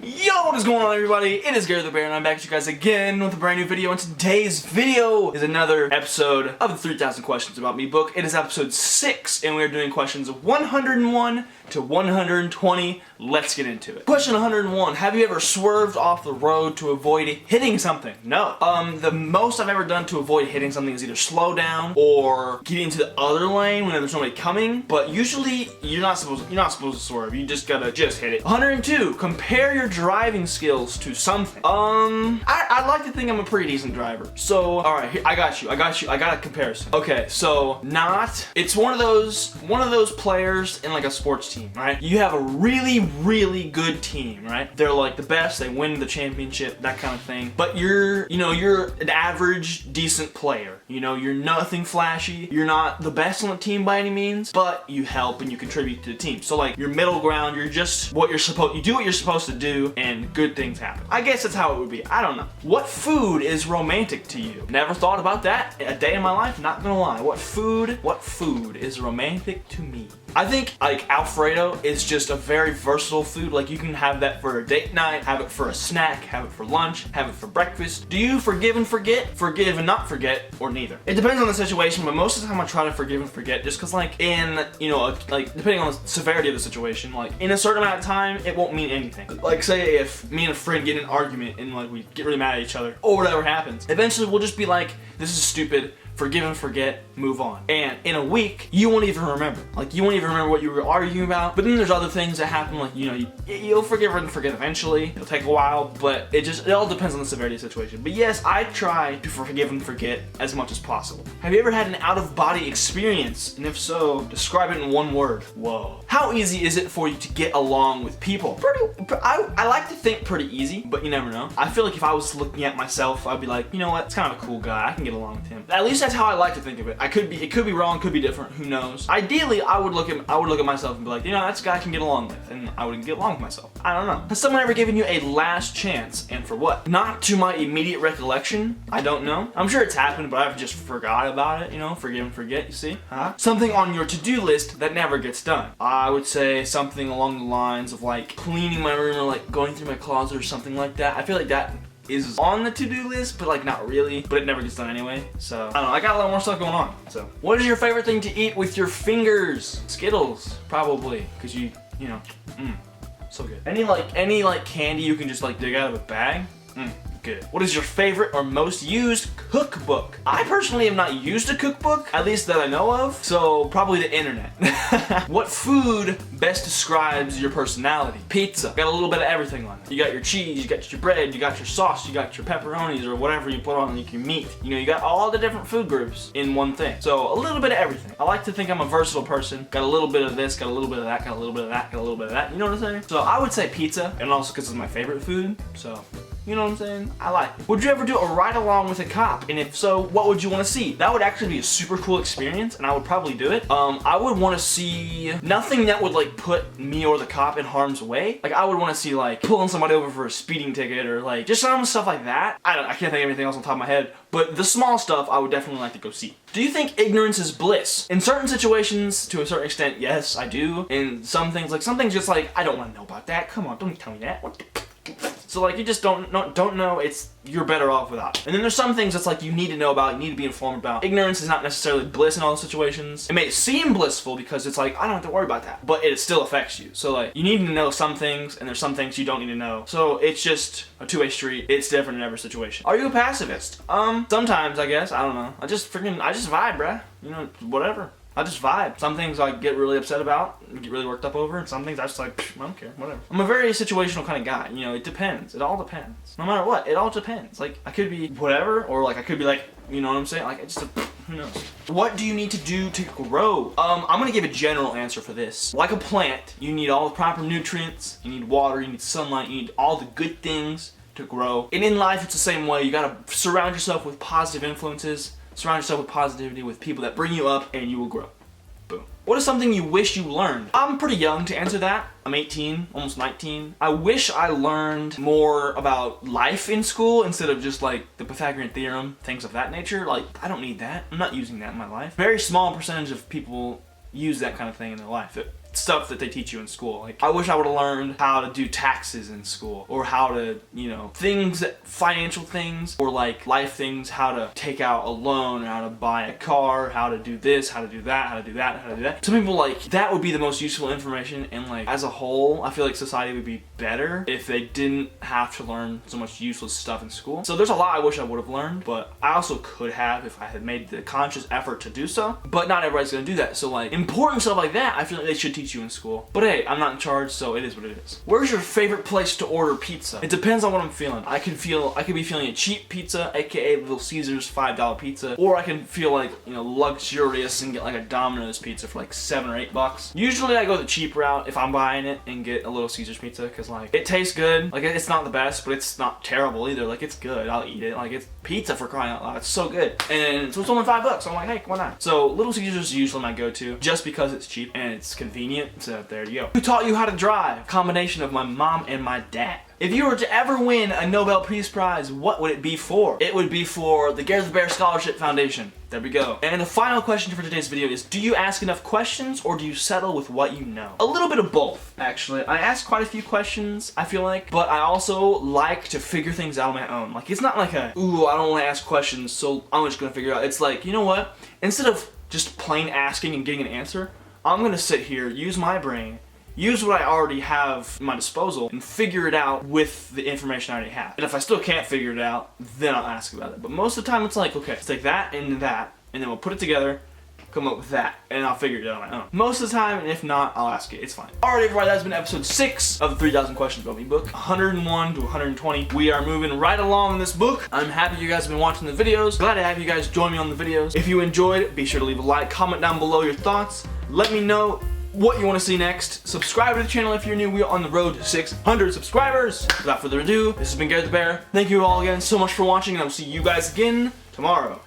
Yo, what is going on, everybody? It is Gary the Bear, and I'm back with you guys again with a brand new video. And today's video is another episode of the 3,000 Questions About Me book. It is episode 6, and we're doing questions 101 to 120. Let's get into it. Question 101. Have you ever swerved off the road to avoid hitting something? No. The most I've ever done to avoid hitting something is either slow down or get into the other lane when there's nobody coming. But usually you're not supposed to swerve. You just gotta hit it. 102. Compare your driving skills to something. I'd like to think I'm a pretty decent driver. So, all right, here, I got you. I got a comparison. Okay, so it's one of those players in like a sports team, right? You have a really good team, right? They're like the best, they win the championship, that kind of thing. But you're an average, decent player. You know, you're nothing flashy. You're not the best on the team by any means, but you help and you contribute to the team. So like, you're middle ground, you're just you do what you're supposed to do and good things happen. I guess that's how it would be. I don't know. What food is romantic to you? Never thought about that a day in my life, not gonna lie. What food is romantic to me? I think like Alfredo is just a very versatile food. Like you can have that for a date night, have it for a snack, have it for lunch, have it for breakfast. Do you forgive and forget, forgive and not forget, or neither? It depends on the situation, but most of the time I try to forgive and forget just cause like depending on the severity of the situation, like in a certain amount of time, it won't mean anything. Like say if me and a friend get in an argument and like we get really mad at each other or whatever happens, eventually we'll just be like, this is stupid, forgive and forget, move on. And in a week, you won't even remember. Like, you won't even remember what you were arguing about. But then there's other things that happen, like, you'll forgive and forget eventually. It'll take a while, but it all depends on the severity of the situation. But yes, I try to forgive and forget as much as possible. Have you ever had an out-of-body experience? And if so, describe it in one word. Whoa. How easy is it for you to get along with people? I like to think pretty easy, but you never know. I feel like if I was looking at myself, I'd be like, you know what, it's kind of a cool guy. I can get along with him. At least that's how I like to think of it. It could be wrong, could be different, who knows. Ideally, I would look at myself and be like, that guy I can get along with, and I would get along with myself. I don't know. Has someone ever given you a last chance, and for what? Not to my immediate recollection. I don't know. I'm sure it's happened, but I've just forgot about it, forgive and forget, you see? Huh? Something on your to-do list that never gets done. I would say something along the lines of like cleaning my room or like going through my closet or something like that. I feel like that is on the to-do list, but like not really, but it never gets done anyway. So I don't know, I got a lot more stuff going on. So what is your favorite thing to eat with your fingers? Skittles, probably, because so good. Any candy you can just like dig out of a bag? Good. What is your favorite or most used cookbook? I personally have not used a cookbook, at least that I know of, so probably the internet. What food best describes your personality? Pizza. Got a little bit of everything on it. You got your cheese, you got your bread, you got your sauce, you got your pepperonis or whatever you put on your meat. You got all the different food groups in one thing. So a little bit of everything. I like to think I'm a versatile person. Got a little bit of this, got a little bit of that, got a little bit of that, got a little bit of that. You know what I'm saying? So I would say pizza, and also because it's my favorite food, so you know what I'm saying? I like it. Would you ever do a ride-along with a cop? And if so, what would you want to see? That would actually be a super cool experience, and I would probably do it. I would want to see nothing that would like put me or the cop in harm's way. Like I would want to see like pulling somebody over for a speeding ticket or like just some stuff like that. I can't think of anything else on top of my head, but the small stuff I would definitely like to go see. Do you think ignorance is bliss? In certain situations, to a certain extent, yes, I do. In some things just like, I don't want to know about that. Come on, don't tell me that. What the So like you just don't know, you're better off without it. And then there's some things that's like you need to know about, you need to be informed about. Ignorance is not necessarily bliss in all those situations. It may seem blissful because it's like, I don't have to worry about that, but it still affects you. So like you need to know some things and there's some things you don't need to know. So it's just a two-way street. It's different in every situation. Are you a pacifist? Sometimes I guess, I don't know. I just vibe, bruh. Whatever. I just vibe. Some things I get really upset about, get really worked up over, and some things I just like, I don't care, whatever. I'm a very situational kind of guy, it depends. It all depends. No matter what, it all depends. Like, I could be whatever, or like, I could be like, you know what I'm saying? Like, it's just, who knows? What do you need to do to grow? I'm gonna give a general answer for this. Like a plant, you need all the proper nutrients, you need water, you need sunlight, you need all the good things to grow. And in life, it's the same way. You gotta surround yourself with positive influences. Surround yourself with positivity, with people that bring you up, and you will grow. Boom. What is something you wish you learned? I'm pretty young to answer that. I'm 18, almost 19. I wish I learned more about life in school instead of just like the Pythagorean theorem, things of that nature. Like, I don't need that. I'm not using that in my life. Very small percentage of people use that kind of thing in their life. stuff that they teach you in school. Like, I wish I would have learned how to do taxes in school, or how to, you know, financial things, or like life things, how to take out a loan, or how to buy a car, how to do this, how to do that, how to do that, how to do that. Some people, like, that would be the most useful information, and like, as a whole, I feel like society would be better if they didn't have to learn so much useless stuff in school. So there's a lot I wish I would have learned, but I also could have if I had made the conscious effort to do so. But not everybody's gonna do that. So like, important stuff like that, I feel like they should teach you in school. But hey, I'm not in charge, so it is what it is. Where's your favorite place to order pizza? It depends on what I'm feeling. I could be feeling a cheap pizza, aka Little Caesars $5 pizza, or I can feel like, you know, luxurious and get like a Domino's pizza for like $7 or $8. Usually I go the cheap route if I'm buying it and get a Little Caesars pizza, because like, it tastes good. Like, it's not the best, but it's not terrible either. Like, it's good. I'll eat it. Like, it's pizza, for crying out loud. It's so good. And so it's only $5, so I'm like, hey, why not? So Little Caesars is usually my go-to, just because it's cheap and it's convenient. So there you go. Who taught you how to drive? Combination of my mom and my dad. If you were to ever win a Nobel Peace Prize, what would it be for? It would be for the Gareth the Bear Scholarship Foundation. There we go. And the final question for today's video is, do you ask enough questions, or do you settle with what you know? A little bit of both, actually. I ask quite a few questions, I feel like, but I also like to figure things out on my own. Like, it's not like ooh, I don't want to ask questions, so I'm just gonna figure it out. It's like, you know what? Instead of just plain asking and getting an answer, I'm gonna sit here, use my brain, use what I already have at my disposal, and figure it out with the information I already have. And if I still can't figure it out, then I'll ask about it. But most of the time it's like, okay, let's take that, and then we'll put it together, come up with that, and I'll figure it out on my own. Most of the time, and if not, I'll ask it. It's fine. Alright everybody, that's been episode 6 of the 3,000 Questions About Me book. 101 to 120. We are moving right along in this book. I'm happy you guys have been watching the videos. Glad to have you guys join me on the videos. If you enjoyed, be sure to leave a like, comment down below your thoughts. Let me know what you want to see next. Subscribe to the channel if you're new. We are on the road to 600 subscribers. Without further ado, this has been Gareth the Bear. Thank you all again so much for watching, and I will see you guys again tomorrow.